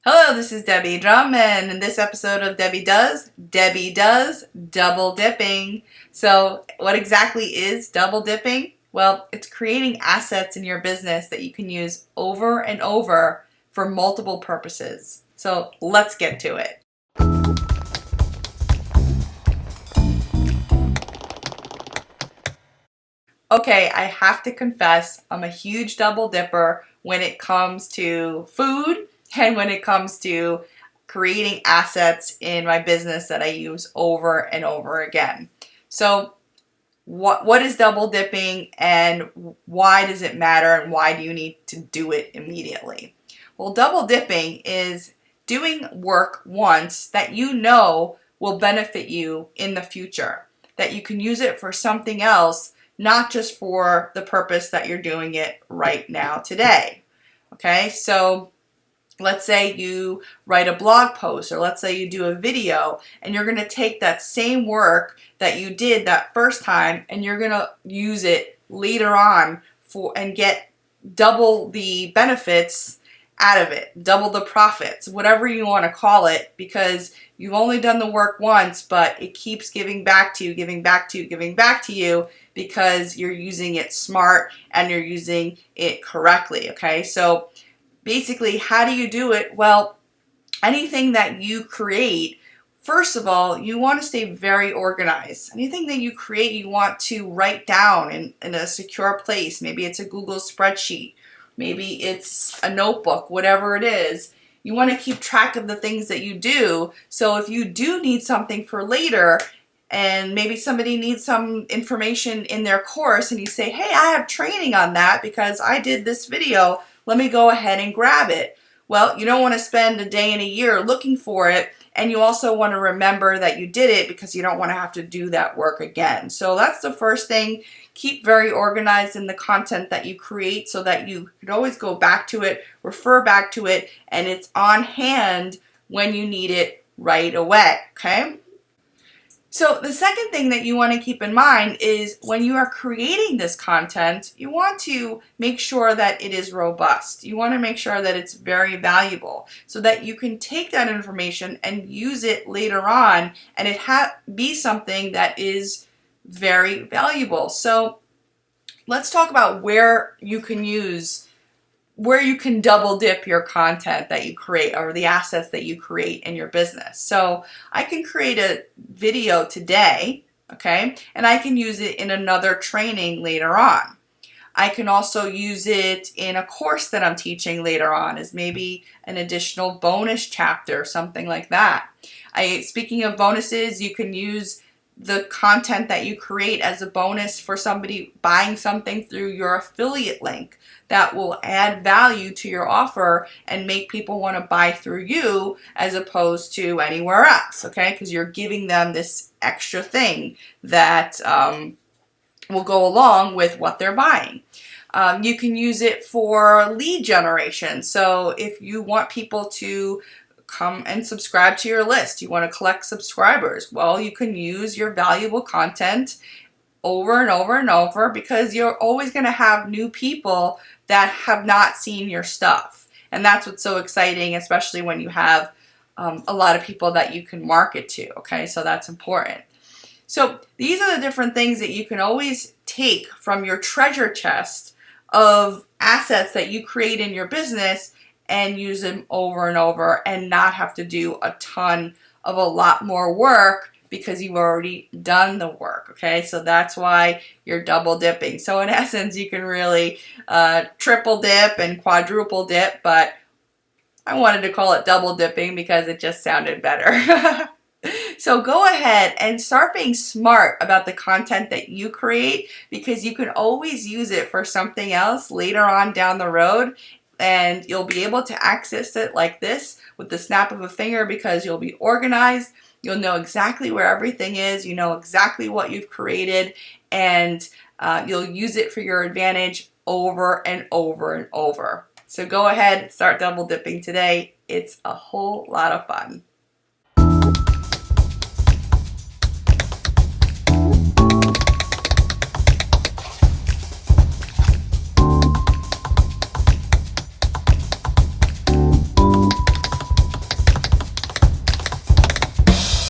Hello, this is Debbie Drum, and in this episode of Debbie does double dipping. So, what exactly is double dipping? Well, it's creating assets in your business that you can use over and over for multiple purposes. So, let's get to it. Okay, I have to confess, I'm a huge double dipper when it comes to food and when it comes to creating assets in my business that I use over and over again. So, what is double dipping and why does it matter and why do you need to do it immediately? Well, double dipping is doing work once that you know will benefit you in the future, that you can use it for something else, not just for the purpose that you're doing it right now today. Okay, so let's say you write a blog post, or let's say you do a video, and you're going to take that same work that you did that first time and you're going to use it later on for and get double the benefits out of it, double the profits, whatever you want to call it, because you've only done the work once, but it keeps giving back to you, giving back to you, giving back to you, because you're using it smart and you're using it correctly. Okay, so basically, how do you do it? Well, anything that you create, first of all, you want to stay very organized. Anything that you create, you want to write down in a secure place. Maybe it's a Google spreadsheet. Maybe it's a notebook, whatever it is. You want to keep track of the things that you do. So if you do need something for later, and maybe somebody needs some information in their course, and you say, hey, I have training on that because I did this video, let me go ahead and grab it. Well, you don't want to spend a day and a year looking for it, and you also want to remember that you did it because you don't want to have to do that work again. So that's the first thing. Keep very organized in the content that you create so that you can always go back to it, refer back to it, and it's on hand when you need it right away, okay? So the second thing that you want to keep in mind is when you are creating this content, you want to make sure that it is robust. You want to make sure that it's very valuable so that you can take that information and use it later on and it be something that is very valuable. So let's talk about where you can double dip your content that you create or the assets that you create in your business. So I can create a video today, okay, and I can use it in another training later on. I can also use it in a course that I'm teaching later on as maybe an additional bonus chapter, something like that. Speaking of bonuses, you can use the content that you create as a bonus for somebody buying something through your affiliate link that will add value to your offer and make people want to buy through you as opposed to anywhere else, okay? Because you're giving them this extra thing that will go along with what they're buying. You can use it for lead generation. So if you want people to come and subscribe to your list, you want to collect subscribers, well, you can use your valuable content over and over and over because you're always going to have new people that have not seen your stuff. And that's what's so exciting, especially when you have a lot of people that you can market to, okay? So that's important. So these are the different things that you can always take from your treasure chest of assets that you create in your business and use them over and over and not have to do a lot more work because you've already done the work, okay? So that's why you're double dipping. So in essence, you can really triple dip and quadruple dip, but I wanted to call it double dipping because it just sounded better. So go ahead and start being smart about the content that you create because you can always use it for something else later on down the road, and you'll be able to access it like this with the snap of a finger because you'll be organized. You'll know exactly where everything is. You know exactly what you've created, and you'll use it for your advantage over and over and over. So go ahead, start double dipping today. It's a whole lot of fun.